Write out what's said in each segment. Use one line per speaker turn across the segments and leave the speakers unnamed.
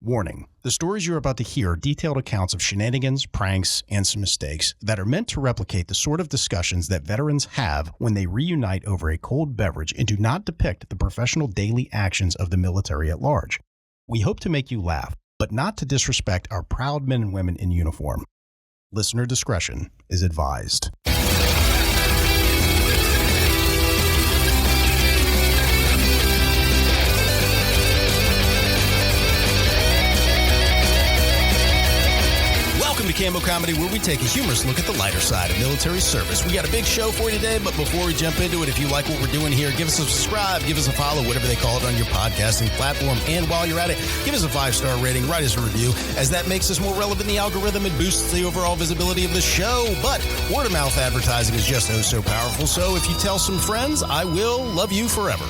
Warning, the stories you're about to hear are detailed accounts of shenanigans, pranks, and some mistakes that are meant to replicate the sort of discussions that veterans have when they reunite over a cold beverage and do not depict the professional daily actions of the military at large. We hope to make you laugh, but not to disrespect our proud men and women in uniform. Listener discretion is advised. Welcome to Cammo Comedy, where we take a humorous look at the lighter side of military service. We got a big show for you today, but before we jump into it, if you like what we're doing here, give us a subscribe, give us a follow, whatever they call it on your podcasting platform. And while you're at it, give us a 5-star rating, write us a review, as that makes us more relevant in the algorithm and boosts the overall visibility of the show. But word-of-mouth advertising is just so powerful, so if you tell some friends, I will love you forever.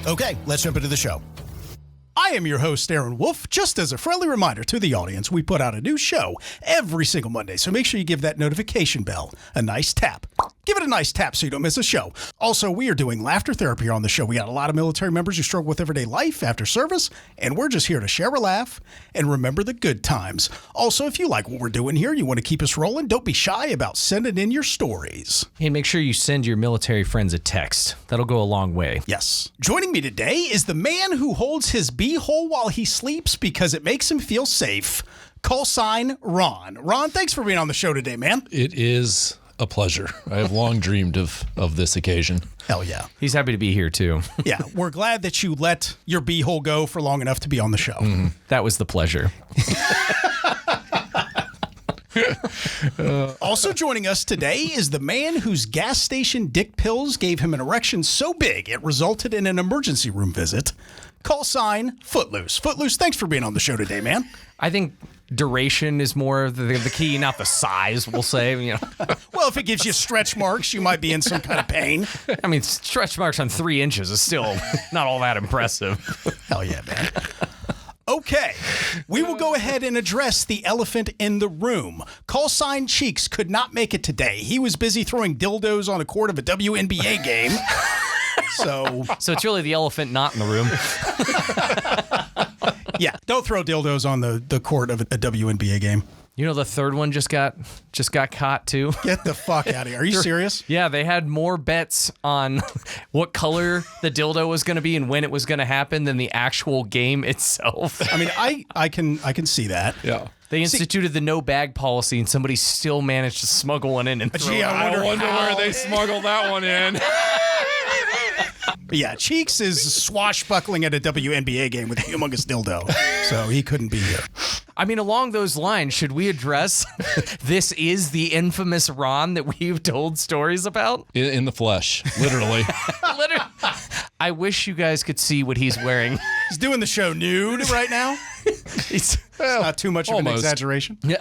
Okay, let's jump into the show. I am your host, Aaron Wolf. Just as a friendly reminder to the audience, we put out a new show every single Monday, so make sure you give that notification bell a nice tap. Give it a nice tap so you don't miss a show. Also, we are doing laughter therapy here on the show. We got a lot of military members who struggle with everyday life after service, and we're just here to share a laugh and remember the good times. Also, if you like what we're doing here, you want to keep us rolling, don't be shy about sending in your stories.
Hey, make sure you send your military friends a text. That'll go a long way.
Yes. Joining me today is the man who holds his beehole while he sleeps because it makes him feel safe. Call sign Ron. Ron, thanks for being on the show today, man.
It is a pleasure. I have long dreamed of this occasion.
Hell yeah.
He's happy to be here, too.
Yeah, we're glad that you let your beehole go for long enough to be on the show.
Mm-hmm. That was the pleasure.
Also joining us today is the man whose gas station dick pills gave him an erection so big it resulted in an emergency room visit. Call sign Footloose. Footloose, thanks for being on the show today, man.
I think duration is more the key, not the size, we'll say. You know.
Well, if it gives you stretch marks, you might be in some kind of pain.
I mean, stretch marks on 3 inches is still not all that impressive.
Hell yeah, man. Okay, we will go ahead and address the elephant in the room. Call sign Cheeks could not make it today. He was busy throwing dildos on a court of a WNBA game. So
it's really the elephant not in the room.
Yeah, don't throw dildos on the court of a WNBA game.
You know, the third one just got caught, too.
Get the fuck out of here. Are you serious?
Yeah, they had more bets on what color the dildo was going to be and when it was going to happen than the actual game itself.
I mean, I can see that.
Yeah.
They instituted the no bag policy, and somebody still managed to smuggle one in and throw it out.
I wonder where they smuggled that one in.
But yeah, Cheeks is swashbuckling at a WNBA game with a humongous dildo, so he couldn't be here.
I mean, along those lines, should we address this is the infamous Ron that we've told stories about?
In the flesh, literally.
Literally. I wish you guys could see what he's wearing.
He's doing the show nude right now. It's not too much of an exaggeration.
Yeah.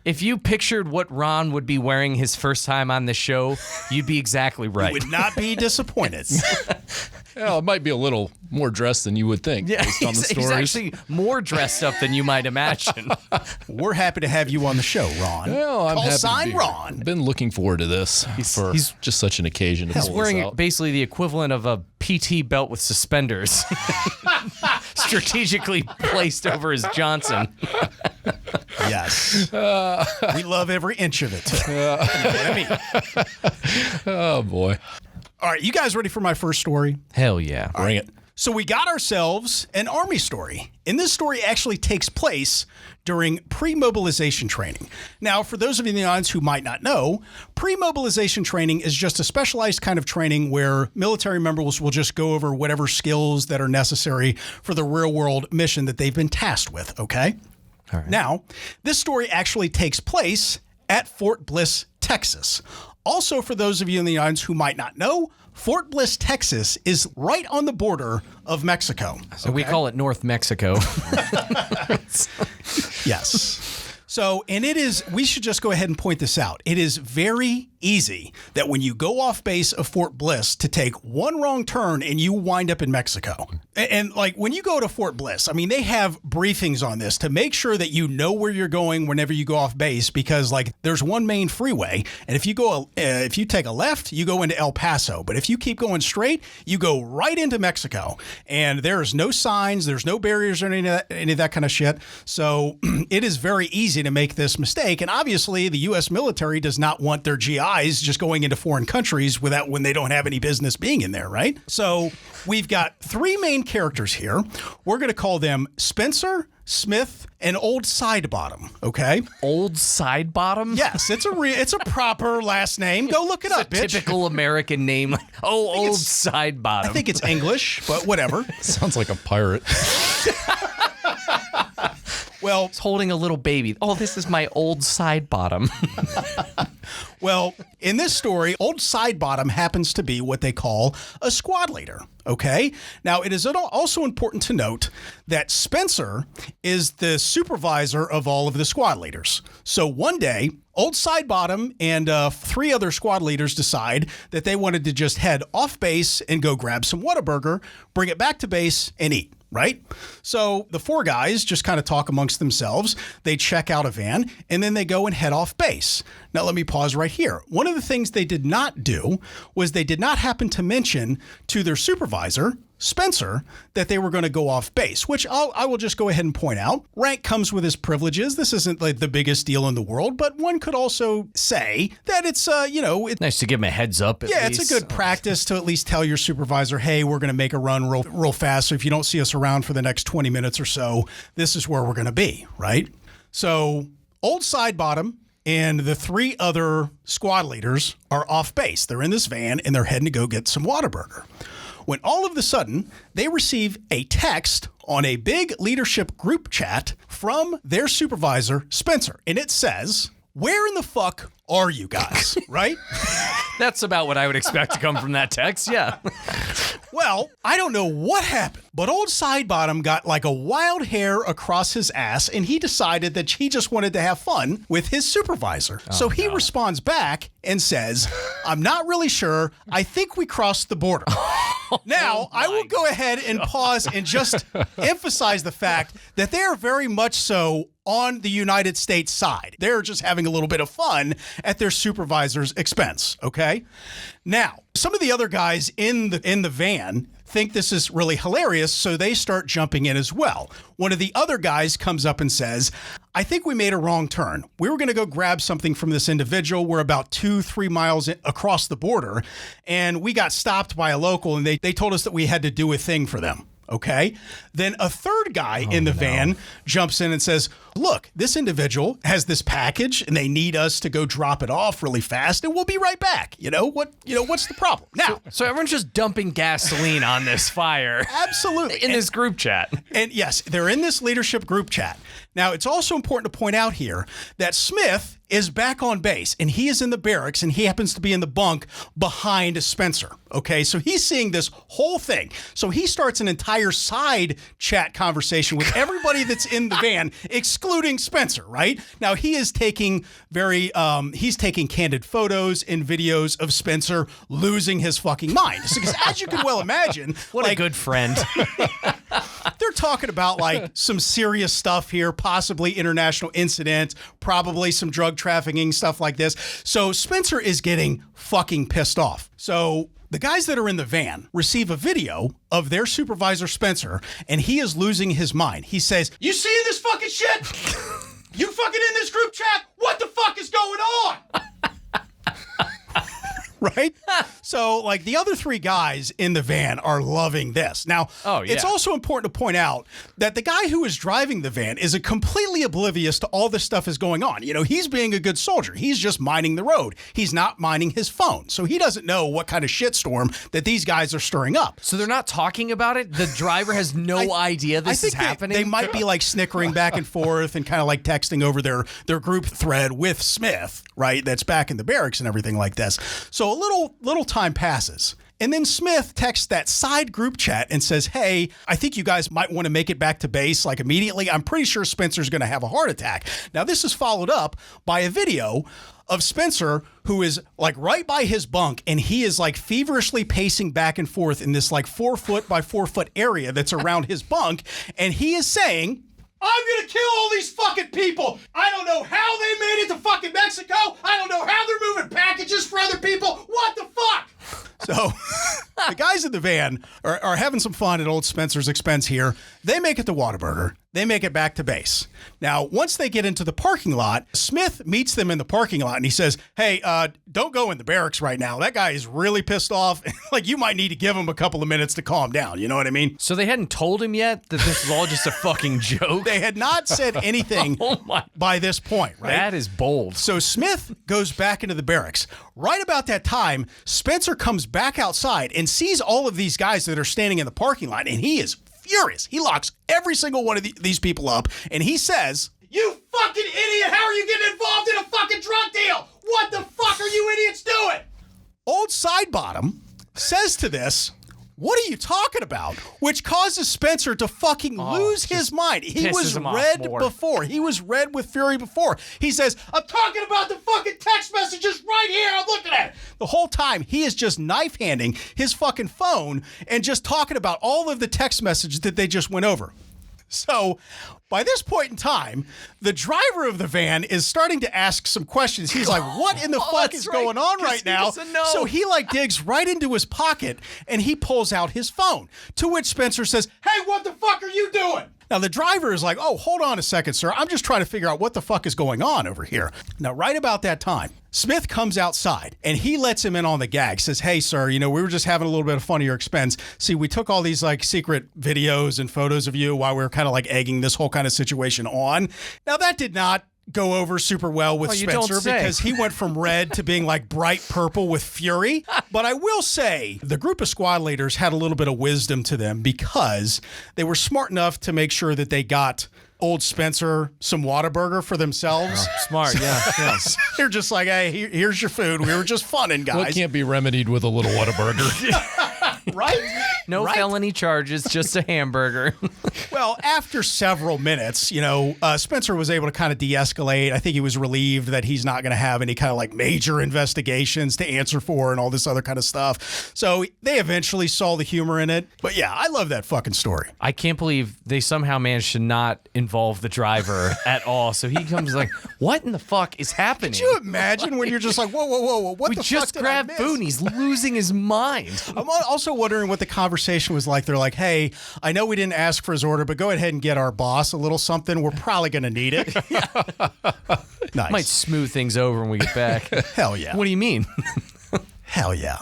If you pictured what Ron would be wearing his first time on the show, you'd be exactly right.
You would not be disappointed.
Well, it might be a little more dressed than you would think, based on the stories.
He's actually more dressed up than you might imagine.
We're happy to have you on the show, Ron.
Well, I'm happy
sign
to be
Ron.
I've been looking forward to this for just such an occasion to pull
He's wearing
this out.
basically the equivalent of a PT belt with suspenders. Strategically placed over his Johnson.
Yes. We love every inch of it. You know what I mean?
Oh, boy.
All right, you guys ready for my first story?
Hell yeah.
Bring it.
So we got ourselves an Army story, and this story actually takes place during pre-mobilization training. Now, for those of you in the audience who might not know, pre-mobilization training is just a specialized kind of training where military members will just go over whatever skills that are necessary for the real-world mission that they've been tasked with, okay?
All right.
Now, this story actually takes place at Fort Bliss, Texas. Also, for those of you in the audience who might not know, Fort Bliss, Texas is right on the border of Mexico.
So we call it North Mexico.
Yes. So, and it is, we should just go ahead and point this out. It is very easy that when you go off base of Fort Bliss to take one wrong turn and you wind up in Mexico. And like when you go to Fort Bliss, I mean, they have briefings on this to make sure that you know where you're going whenever you go off base, because like there's one main freeway. And if you take a left, you go into El Paso. But if you keep going straight, you go right into Mexico. And there's no signs, there's no barriers or any of that kind of shit. So it is very easy to make this mistake. And obviously the U.S. military does not want their GIs just going into foreign countries when they don't have any business being in there, right? So we've got three main characters here. We're going to call them Spencer, Smith, and Old Sidebottom, okay?
Old Sidebottom?
Yes, it's a proper last name. Go look it up, bitch.
Typical American name. Old Sidebottom.
I think it's English, but whatever.
Sounds like a pirate.
Well,
it's holding a little baby. Oh, this is my Old Sidebottom.
Well, in this story, Old Sidebottom happens to be what they call a squad leader, okay? Now, it is also important to note that Spencer is the supervisor of all of the squad leaders. So one day, Old Sidebottom and three other squad leaders decide that they wanted to just head off base and go grab some Whataburger, bring it back to base, and eat. Right? So the four guys just kind of talk amongst themselves. They check out a van and then they go and head off base. Now, let me pause right here. One of the things they did not do was they did not happen to mention to their supervisor, Spencer, that they were going to go off base, which I will just go ahead and point out. Rank comes with his privileges. This isn't like the biggest deal in the world, but one could also say that it's, it's
nice to give him a heads up. At least.
It's a good practice to at least tell your supervisor, hey, we're going to make a run real fast. So if you don't see us around for the next 20 minutes or so, this is where we're going to be, right? So Old Sidebottom and the three other squad leaders are off base. They're in this van and they're heading to go get some Whataburger. When all of a sudden, they receive a text on a big leadership group chat from their supervisor, Spencer. And it says, where in the fuck are you guys? Right?
That's about what I would expect to come from that text. Yeah.
Well, I don't know what happened, but Old Sidebottom got like a wild hair across his ass, and he decided that he just wanted to have fun with his supervisor. So he responds back and says, I'm not really sure. I think we crossed the border. Now, I will go ahead and pause and just emphasize the fact that they are very much so on the United States side. They're just having a little bit of fun at their supervisor's expense, okay? Now, some of the other guys in the van think this is really hilarious, so they start jumping in as well. One of the other guys comes up and says, I think we made a wrong turn. We were going to go grab something from this individual. We're about 2-3 miles across the border, and we got stopped by a local, and they told us that we had to do a thing for them. Okay. Then a third guy in the van jumps in and says, look, this individual has this package and they need us to go drop it off really fast and we'll be right back. What's the problem? Now,
so everyone's just dumping gasoline on this fire.
Absolutely.
In this group chat.
And yes, they're in this leadership group chat. Now, it's also important to point out here that Smith is back on base and he is in the barracks and he happens to be in the bunk behind Spencer. Okay, so he's seeing this whole thing. So he starts an entire side chat conversation with everybody that's in the van, excluding Spencer, right? Now he is taking he's taking candid photos and videos of Spencer losing his fucking mind. Because as you can well imagine,
what a good friend.
They're talking about like some serious stuff here, possibly international incident, probably some drug trafficking, stuff like this. So Spencer is getting fucking pissed off. So the guys that are in the van receive a video of their supervisor, Spencer, and he is losing his mind. He says, you seeing this fucking shit? You fucking in this group chat? What the fuck is going on? Right? So, like, the other three guys in the van are loving this. Now, It's also important to point out that the guy who is driving the van is completely oblivious to all this stuff is going on. He's being a good soldier. He's just minding the road. He's not minding his phone. So he doesn't know what kind of shitstorm that these guys are stirring up.
So they're not talking about it? The driver has no idea this is happening?
They might be, like, snickering back and forth and kind of, like, texting over their group thread with Smith, right, that's back in the barracks and everything like this. So a little time passes.
And then Smith texts that side group chat and says, hey, I think you guys might want to make it back to base like immediately. I'm pretty sure Spencer's going to have a heart attack. Now, this is followed up by a video of Spencer, who is like right by his bunk, and he is like feverishly pacing back and forth in this like 4 foot by 4 foot area that's around his bunk. And he is saying, I'm going to kill all these fucking people. I don't know how they made it to fucking Mexico. I don't know how they're moving packages for other people. What the fuck? So the guys in the van are having some fun at old Spencer's expense here. They make it to Whataburger. They make it back to base. Now, once they get into the parking lot, Smith meets them in the parking lot and he says, hey, don't go in the barracks right now. That guy is really pissed off. Like, you might need to give him a couple of minutes to calm down. You know what I mean?
So they hadn't told him yet that this was all just a fucking joke?
They had not said anything by this point, right?
That is bold.
So Smith goes back into the barracks. Right about that time, Spencer comes back outside and sees all of these guys that are standing in the parking lot, and he is furious. He locks every single one of these people up, and he says, you fucking idiot! How are you getting involved in a fucking drug deal? What the fuck are you idiots doing? Old Sidebottom says to this, what are you talking about? Which causes Spencer to fucking lose his mind. He was red before. He was red with fury before. He says, I'm talking about the fucking text messages right here. I'm looking at it. The whole time, he is just knife-handing his fucking phone and just talking about all of the text messages that they just went over. So by this point in time, the driver of the van is starting to ask some questions. He's like, what in the fuck is going on right now? So he like digs right into his pocket and he pulls out his phone, to which Spencer says, hey, what the fuck are you doing? Now, the driver is like, oh, hold on a second, sir. I'm just trying to figure out what the fuck is going on over here. Now, right about that time, Smith comes outside and he lets him in on the gag. Says, hey, sir, you know, we were just having a little bit of fun at your expense. See, we took all these like secret videos and photos of you while we were kind of like egging this whole kind of situation on. Now, that did not go over super well with Spencer because he went from red to being like bright purple with fury. But I will say the group of squad leaders had a little bit of wisdom to them because they were smart enough to make sure that they got old Spencer some Whataburger for themselves.
Oh, smart, yeah.
They're just like, hey, here's your food. We were just funning, guys.
Well, it can't be remedied with a little Whataburger.
Right?
No felony charges, just a hamburger.
Well, after several minutes, you know, Spencer was able to kind of de-escalate. I think he was relieved that he's not going to have any kind of like major investigations to answer for and all this other kind of stuff. So they eventually saw the humor in it. But yeah, I love that fucking story.
I can't believe they somehow managed to not involve the driver at all. So he comes like, what in the fuck is happening?
Could you imagine when you're just like, whoa, what the fuck did I miss?
We just grabbed food and he's losing his mind.
I'm also wondering what the conversation was like. They're like, hey, I know we didn't ask for his order, but go ahead and get our boss a little something. We're probably going to need it. Nice.
Might smooth things over when we get back.
Hell yeah.
What do you mean?
Hell yeah.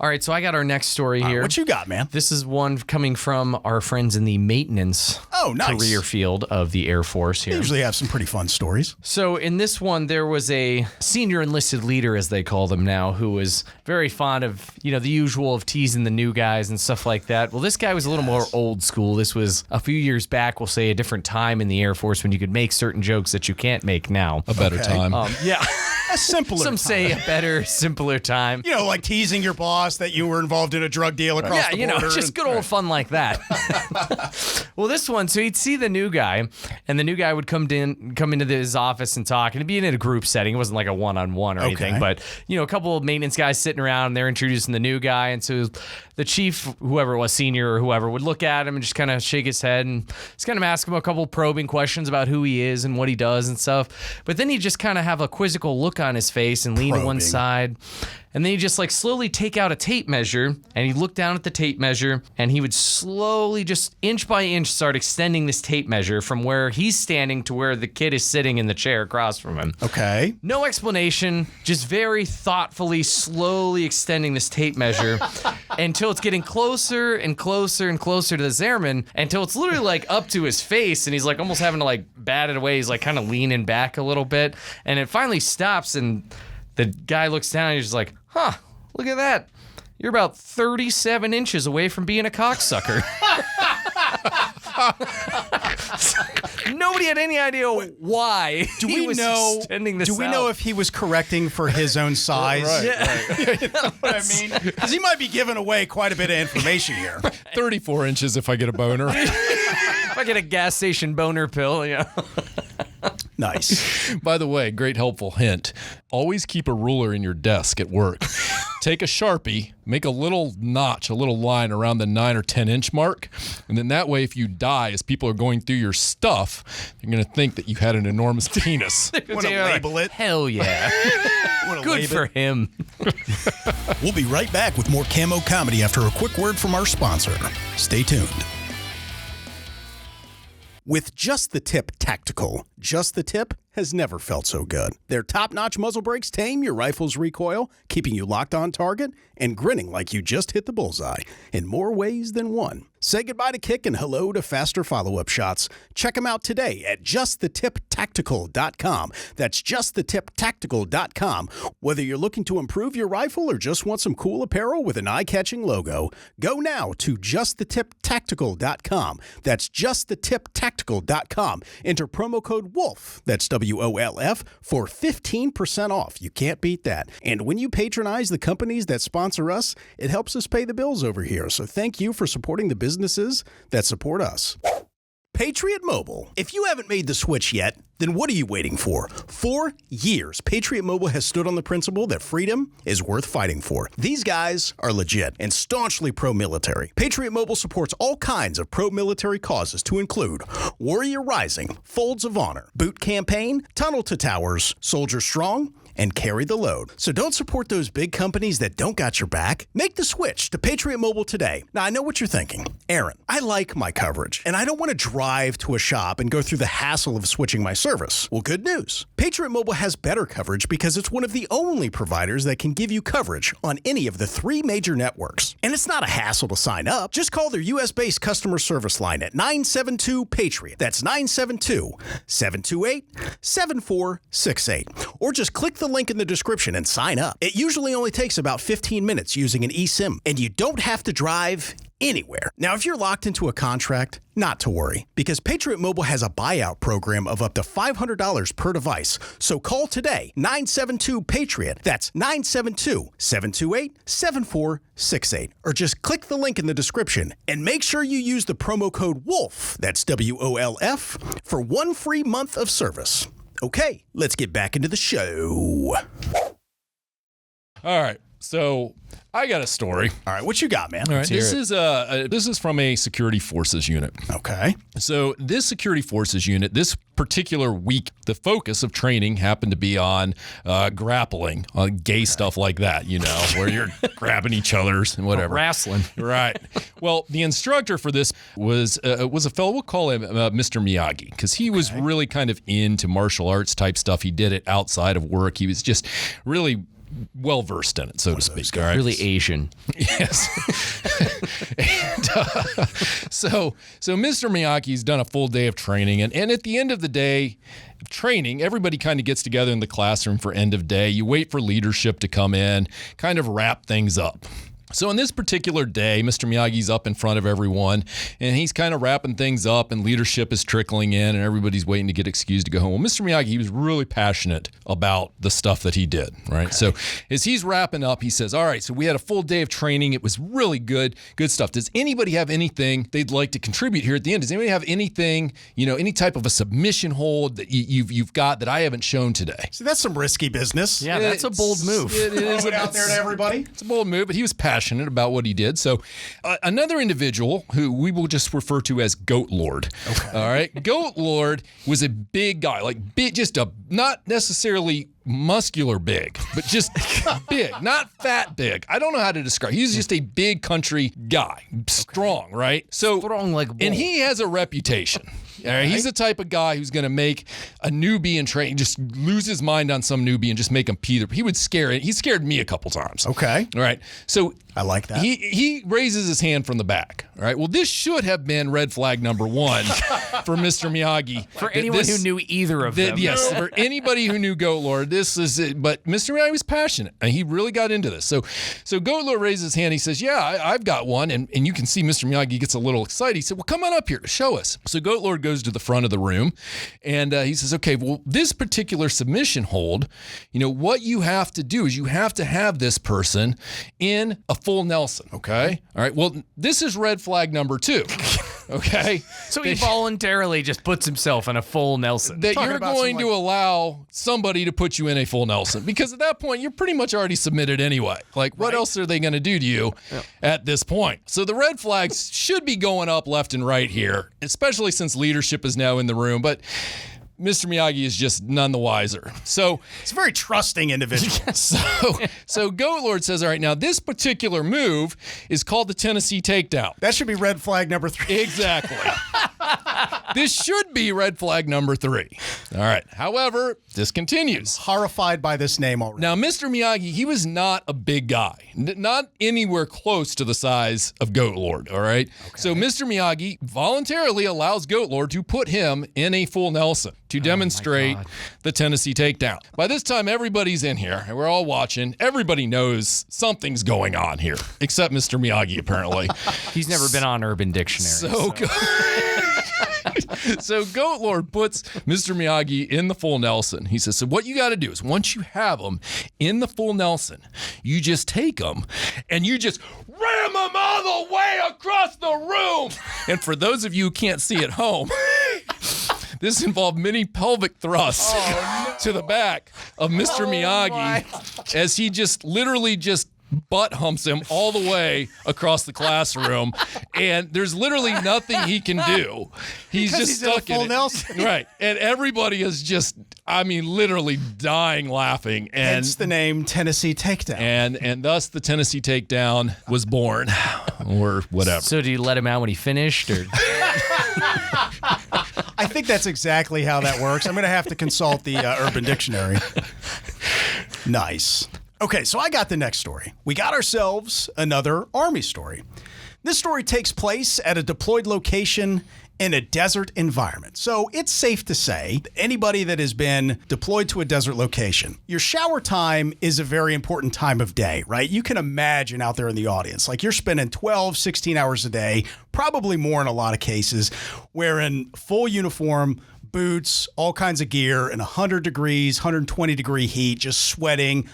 All right, so I got our next story here.
What you got, man?
This is one coming from our friends in the maintenance career field of the Air Force here.
They usually have some pretty fun stories.
So in this one, there was a senior enlisted leader, as they call them now, who was very fond of, you know, the usual of teasing the new guys and stuff like that. Well, this guy was a little more old school. This was a few years back, we'll say a different time in the Air Force when you could make certain jokes that you can't make now.
A better time.
Yeah.
A simpler
Some
time.
say a better, simpler time.
You know, like teasing your boss that you were involved in a drug deal across the border.
Yeah, you know, just good old fun like that. Well, this one, so he'd see the new guy, and the new guy would come into his office and talk, and it'd be in a group setting. It wasn't like a one-on-one or anything, but, you know, a couple of maintenance guys sitting around, and they're introducing the new guy, and so the chief, whoever it was, senior or whoever, would look at him and just kind of shake his head and just kind of ask him a couple probing questions about who he is and what he does and stuff. But then he'd just kind of have a quizzical look on his face and lean to one side. And then he'd just like slowly take out a tape measure, and he'd look down at the tape measure, and he would slowly just inch by inch start extending this tape measure from where he's standing to where the kid is sitting in the chair across from him.
Okay.
No explanation, just very thoughtfully, slowly extending this tape measure until it's getting closer and closer and closer to this airman, until it's literally like up to his face, and he's like almost having to like bat it away. He's like kind of leaning back a little bit, and it finally stops, and the guy looks down and he's just like, huh, look at that. You're about 37 inches away from being a cocksucker. Nobody he had any idea why he was extending this
Do we know if he was correcting for his own size?
Right.
You know what I mean? Because he might be giving away quite a bit of information here.
34 inches if I get a boner.
If I get a gas station boner pill, yeah.
Nice.
By the way, great helpful hint. Always keep a ruler in your desk at work. Take a Sharpie, make a little notch, a little line around the 9 or 10 inch mark. And then that way, if you die, as people are going through your stuff, they're going to think that you had an enormous penis.
Want to label it?
Hell yeah. Good for him.
We'll be right back with more Cammo Comedy after a quick word from our sponsor. Stay tuned. With Just the Tip Tactical, Just the Tip has never felt so good. Their top-notch muzzle brakes tame your rifle's recoil, keeping you locked on target and grinning like you just hit the bullseye in more ways than one. Say goodbye to kick and hello to faster follow-up shots. Check them out today at justthetiptactical.com. That's justthetiptactical.com. Whether you're looking to improve your rifle or just want some cool apparel with an eye-catching logo, go now to justthetiptactical.com. That's justthetiptactical.com. Enter promo code WOLF, that's WOLF, for 15% off. You can't beat that. And when you patronize the companies that sponsor us, it helps us pay the bills over here. So thank you for supporting the businesses that support us. Patriot Mobile. If you haven't made the switch yet, then what are you waiting for? For years, Patriot Mobile has stood on the principle that freedom is worth fighting for. These guys are legit and staunchly pro-military. Patriot Mobile supports all kinds of pro-military causes to include Warrior Rising, Folds of Honor, Boot Campaign, Tunnel to Towers, Soldier Strong, and Carry the Load. So don't support those big companies that don't got your back. Make the switch to Patriot Mobile today. Now, I know what you're thinking. Aaron, I like my coverage, and I don't want to drive to a shop and go through the hassle of switching my service. Well, good news. Patriot Mobile has better coverage because it's one of the only providers that can give you coverage on any of the 3 major networks. And it's not a hassle to sign up. Just call their U.S.-based customer service line at 972-PATRIOT. That's 972-728-7468. Or just click the link in the description and sign up. It usually only takes about 15 minutes using an eSIM, and you don't have to drive anywhere. Now, if you're locked into a contract, not to worry, because Patriot Mobile has a buyout program of up to $500 per device. So call today, 972-PATRIOT. That's 972-728-7468. Or just click the link in the description and make sure you use the promo code WOLF, that's WOLF, for 1 free month of service. Okay, let's get back into the show.
All right. So I got a story.
All right, what you got, man?
All right, this is from a security forces unit.
Okay.
So this security forces unit, this particular week, the focus of training happened to be on grappling, on gay stuff like that, you know, where you're grabbing each other's and whatever.
Wrestling.
Right. Well, the instructor for this was a fellow, we'll call him Mr. Miyagi, because he was really kind of into martial arts type stuff. He did it outside of work. He was just really well versed in it, so to speak. All right.
Really Asian.
Yes. And, so Mr. Miyagi's done a full day of training, and at the end of the day, training, everybody kind of gets together in the classroom for end of day. You wait for leadership to come in, kind of wrap things up. So on this particular day, Mr. Miyagi's up in front of everyone, and he's kind of wrapping things up, and leadership is trickling in, and everybody's waiting to get excused to go home. Well, Mr. Miyagi, he was really passionate about the stuff that he did, right? Okay. So as he's wrapping up, he says, all right, so we had a full day of training. It was really good stuff. Does anybody have anything they'd like to contribute here at the end? Does anybody have anything, you know, any type of a submission hold that you've got that I haven't shown today?
So that's some risky business.
Yeah, that's a bold move.
It is out there to everybody.
It's a bold move, but he was passionate about what he did. So another individual who we will just refer to as Goat Lord. Okay. All right. Goat Lord was a big guy, like big, just a not necessarily muscular big, but just big, not fat big. I don't know how to describe. He's just a big country guy, strong, right? So
strong like a bull.
And he has a reputation. All right, he's the type of guy who's going to make a newbie in training just lose his mind on some newbie and just make him pee. He would scare it. He scared me a couple times.
Okay.
All right. So
I like that.
He raises his hand from the back. All right. Well, this should have been red flag number 1 for Mr. Miyagi.
For anyone who knew either of them.
Yes. For anybody who knew Goat Lord, this is it. But Mr. Miyagi was passionate, and he really got into this. So Goat Lord raises his hand. He says, yeah, I've got one. And you can see Mr. Miyagi gets a little excited. He said, well, come on up here. Show us. So Goat Lord goes goes to the front of the room, and he says, okay, well, this particular submission hold, what you have to do is you have to have this person in a full Nelson, okay? All right, well, this is red flag number 2. Okay.
So he voluntarily just puts himself in a full Nelson.
That you're going to allow somebody to put you in a full Nelson, because at that point you're pretty much already submitted anyway. Like, what else are they going to do to you at this point? So the red flags should be going up left and right here, especially since leadership is now in the room. But Mr. Miyagi is just none the wiser. So
it's a very trusting individual.
So Goat Lord says, all right, now this particular move is called the Tennessee takedown.
That should be red flag number 3.
Exactly. This should be red flag number 3. All right. However, this continues.
Horrified by this name already.
Now, Mr. Miyagi, he was not a big guy, not anywhere close to the size of Goat Lord. All right. Okay. So Mr. Miyagi voluntarily allows Goat Lord to put him in a full Nelson to demonstrate the Tennessee takedown. By this time, everybody's in here and we're all watching. Everybody knows something's going on here, except Mr. Miyagi, apparently.
He's never been on Urban Dictionary.
So Goat Lord puts Mr. Miyagi in the full Nelson. He says, so what you got to do is once you have him in the full Nelson, you just take him and you just ram him all the way across the room. And for those of you who can't see at home, this involved many pelvic thrusts to the back of Mr. Miyagi as he just literally just butt humps him all the way across the classroom, and there's literally nothing he can do. He's just stuck in it.
Nelson.
Right. And everybody is just, literally dying laughing. And
hence the name Tennessee Takedown.
And thus the Tennessee Takedown was born, or whatever.
So do you let him out when he finished, or?
I think that's exactly how that works. I'm going to have to consult the Urban Dictionary. Nice. Okay, so I got the next story. We got ourselves another Army story. This story takes place at a deployed location in a desert environment. So it's safe to say that anybody that has been deployed to a desert location, your shower time is a very important time of day, right? You can imagine out there in the audience, like you're spending 12, 16 hours a day, probably more in a lot of cases, wearing full uniform, boots, all kinds of gear, in 100 degrees, 120 degree heat, just sweating,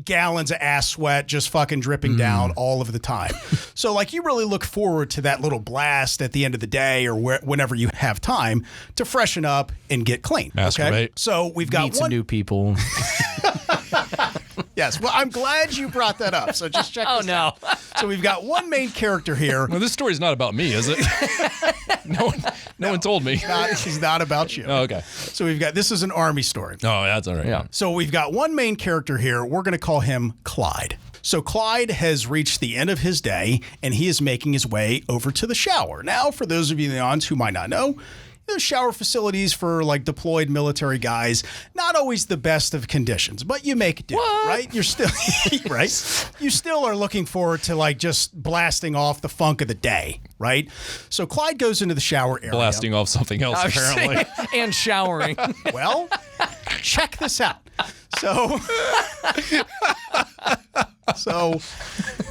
gallons of ass sweat just fucking dripping down all of the time. So like you really look forward to that little blast at the end of the day or whenever you have time to freshen up and get clean. Okay? So we've got
meet some new people.
Yes. Well, I'm glad you brought that up. So just check this out. So we've got one main character here.
Well, this story's not about me, is it? No one told me.
It's not about you.
Oh, okay.
So this is an Army story.
Oh, that's all right.
Yeah.
So we've got one main character here. We're going to call him Clyde. So Clyde has reached the end of his day, and he is making his way over to the shower. Now, for those of you in the audience who might not know, the shower facilities for like deployed military guys, not always the best of conditions, but you make it do, right? You're still, right? You still are looking forward to like just blasting off the funk of the day, right? So Clyde goes into the shower area.
Blasting off something else, apparently.
And showering.
Well, check this out. So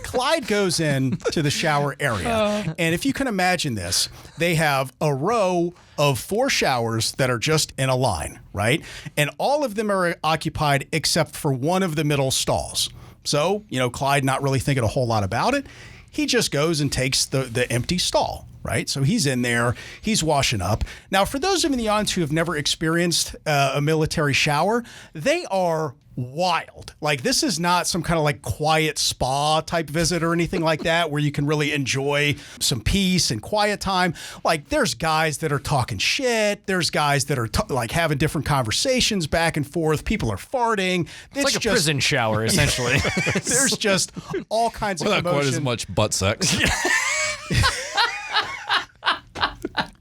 Clyde goes in to the shower area. And if you can imagine this, they have a row of 4 showers that are just in a line, right? And all of them are occupied except for one of the middle stalls. So, Clyde not really thinking a whole lot about it. He just goes and takes the empty stall, right? So he's in there, he's washing up. Now, for those of you in the audience who have never experienced a military shower, they are wild. Like, this is not some kind of like quiet spa type visit or anything like that where you can really enjoy some peace and quiet time. Like, there's guys that are talking shit. There's guys that are like having different conversations back and forth. People are farting.
It's like a prison shower, essentially.
There's just all kinds of commotion.
Not quite as much butt sex.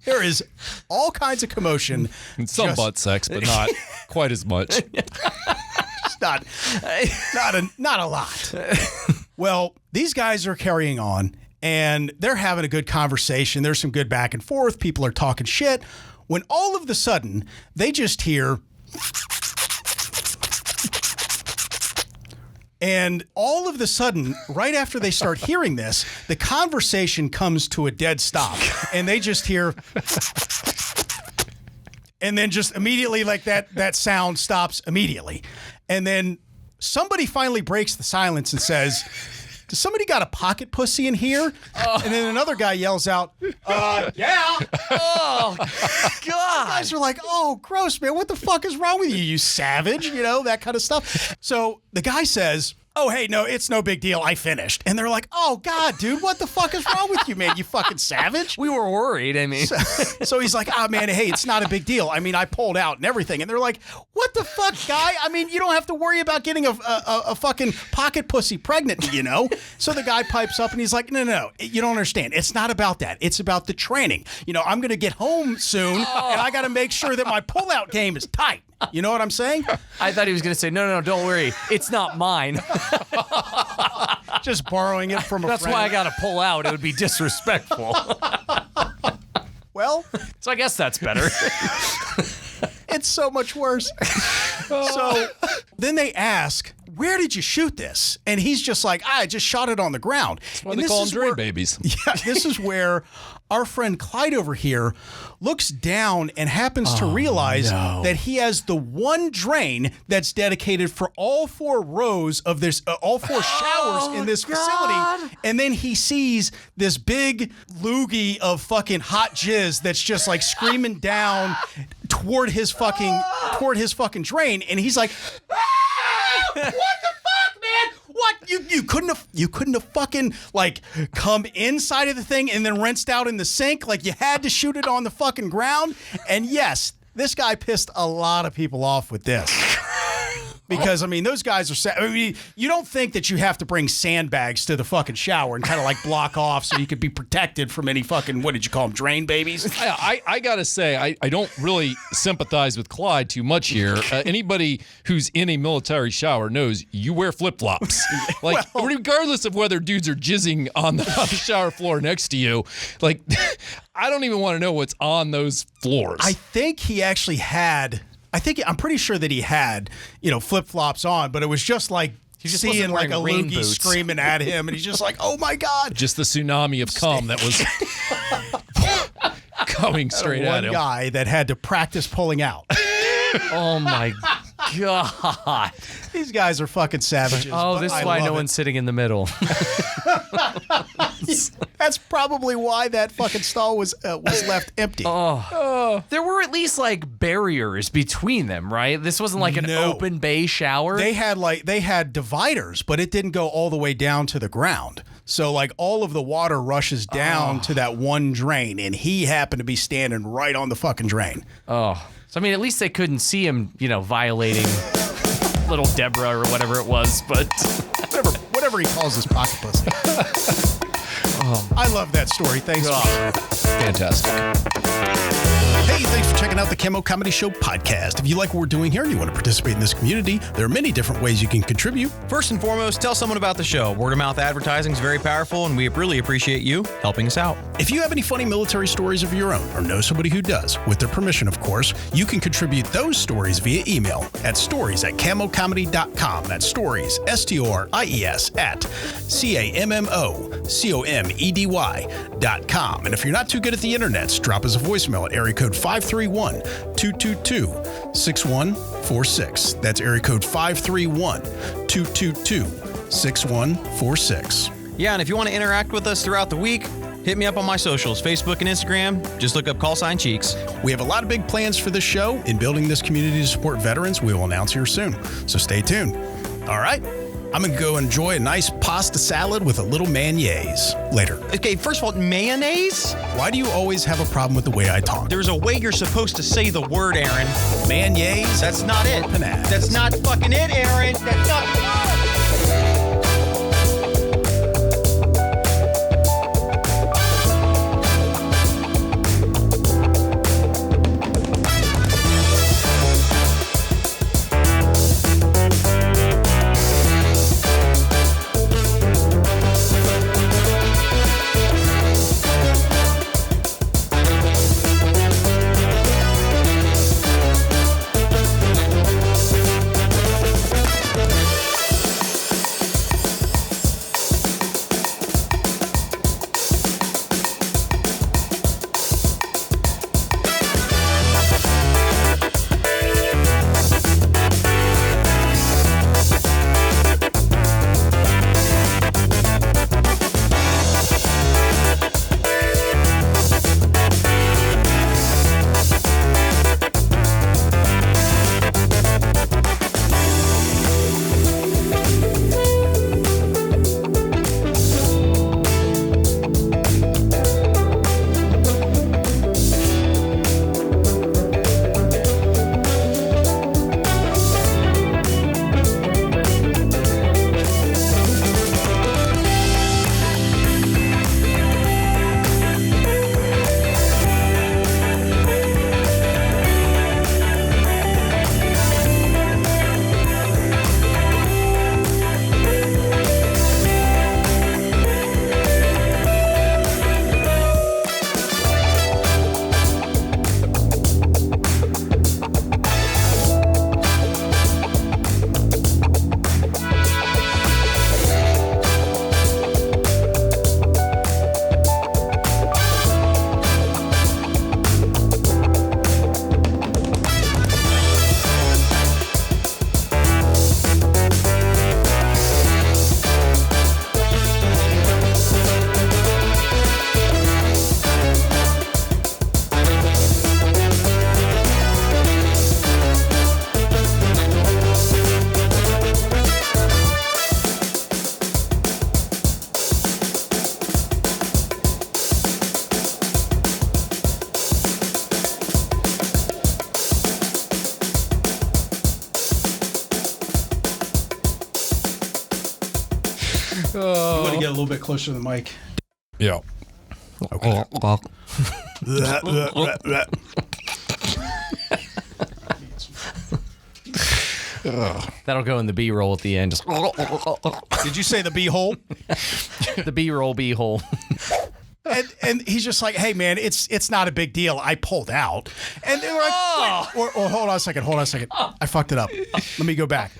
There is all kinds of commotion.
Some butt sex, but not quite as much.
Not a lot. Well, these guys are carrying on and they're having a good conversation. There's some good back and forth. People are talking shit. When all of a sudden they just hear, and all of a sudden, right after they start hearing this, the conversation comes to a dead stop and they just hear And then just immediately, like that sound stops immediately. And then somebody finally breaks the silence and says, does somebody got a pocket pussy in here? And then another guy yells out, yeah.
Oh, God.
Guys are like, oh, gross, man. What the fuck is wrong with you, you savage? You know, that kind of stuff. So the guy says, oh, hey, no, it's no big deal. I finished. And they're like, oh, God, dude, what the fuck is wrong with you, man? You fucking savage.
We were worried. I mean,
so he's like, oh, man, hey, it's not a big deal. I mean, I pulled out and everything. And they're like, what the fuck, guy? I mean, you don't have to worry about getting a fucking pocket pussy pregnant, you know? So the guy pipes up and he's like, no, you don't understand. It's not about that. It's about the training. You know, I'm going to get home soon and I got to make sure that my pullout game is tight. You know what I'm saying?
I thought he was going to say, no, don't worry. It's not mine.
Just borrowing it from a
That's
friend.
why I got to pull out. It would be disrespectful.
Well,
so I guess that's better.
it's so much worse. So then they ask, where did you shoot this? And he's just like, I just shot it on the ground.
That's why they call them drain babies.
Yeah, this is where our friend Clyde over here looks down and happens to realize that he has the one drain that's dedicated for all 4 rows of this, all 4 showers in this facility. And then he sees this big loogie of fucking hot jizz that's just like screaming down toward his fucking drain. And he's like, what the fuck, man? What? You couldn't have fucking like come inside of the thing and then rinsed out in the sink? Like you had to shoot it on the fucking ground? And yes, this guy pissed a lot of people off with this. Because, I mean, those guys are... I mean, you don't think that you have to bring sandbags to the fucking shower and kind of, like, block off so you could be protected from any fucking... What did you call them? Drain babies?
I got to say, I don't really sympathize with Clyde too much here. Anybody who's in a military shower knows you wear flip-flops. Like, regardless of whether dudes are jizzing on the shower floor next to you, like, I don't even want to know what's on those floors.
I think he actually had... I'm pretty sure that he had, flip-flops on, but it was just like
just
seeing like a
rain
loogie
boots.
Screaming at him, and he's just like, oh my God.
Just the tsunami of cum that was coming straight at him.
One guy that had to practice pulling out.
Oh my God.
These guys are fucking savages.
Oh, this is why no one's sitting in the middle.
That's probably why that fucking stall was left empty.
There were at least like barriers between them, right? This wasn't like an open bay shower.
They had dividers, but it didn't go all the way down to the ground. So like all of the water rushes down to that one drain, and he happened to be standing right on the fucking drain.
Oh. So, I mean, at least they couldn't see him, violating little Deborah or whatever it was, but...
Whatever he calls his pocket pussy. I love that story. Thanks.
Fantastic.
Hey, thanks for checking out the Cammo Comedy Show Podcast. If you like what we're doing here and you want to participate in this community, there are many different ways you can contribute.
First and foremost, tell someone about the show. Word of mouth advertising is very powerful, and we really appreciate you helping us out.
If you have any funny military stories of your own or know somebody who does, with their permission, of course, you can contribute those stories via email at stories@cammocomedy.com. That's stories, STORIES, at CAMMOCOMEDY.com. And if you're not too good at the internets, drop us a voicemail at area code 531-222-6146. That's area code 531-222-6146.
Yeah, and if you want to interact with us throughout the week, hit me up on my socials, Facebook and Instagram. Just look up # Cheeks.
We have a lot of big plans for this show. In building this community to support veterans, we will announce here soon. So stay tuned. All right. I'm going to go enjoy a nice pasta salad with a little mayonnaise later.
Okay, first of all, mayonnaise?
Why do you always have a problem with the way I talk?
There's a way you're supposed to say the word, Aaron.
Mayonnaise?
That's not it.
Panaz.
That's not fucking it, Aaron. That's not...
You want to get a little bit closer to the mic.
Yeah.
Okay.
That'll go in the B-roll at the end. Just
Did you say the bee-hole?
the B-roll B-hole.
And he's just like, hey, man, it's not a big deal. I pulled out. And they were like, wait, or hold on a second. I fucked it up. Let me go back.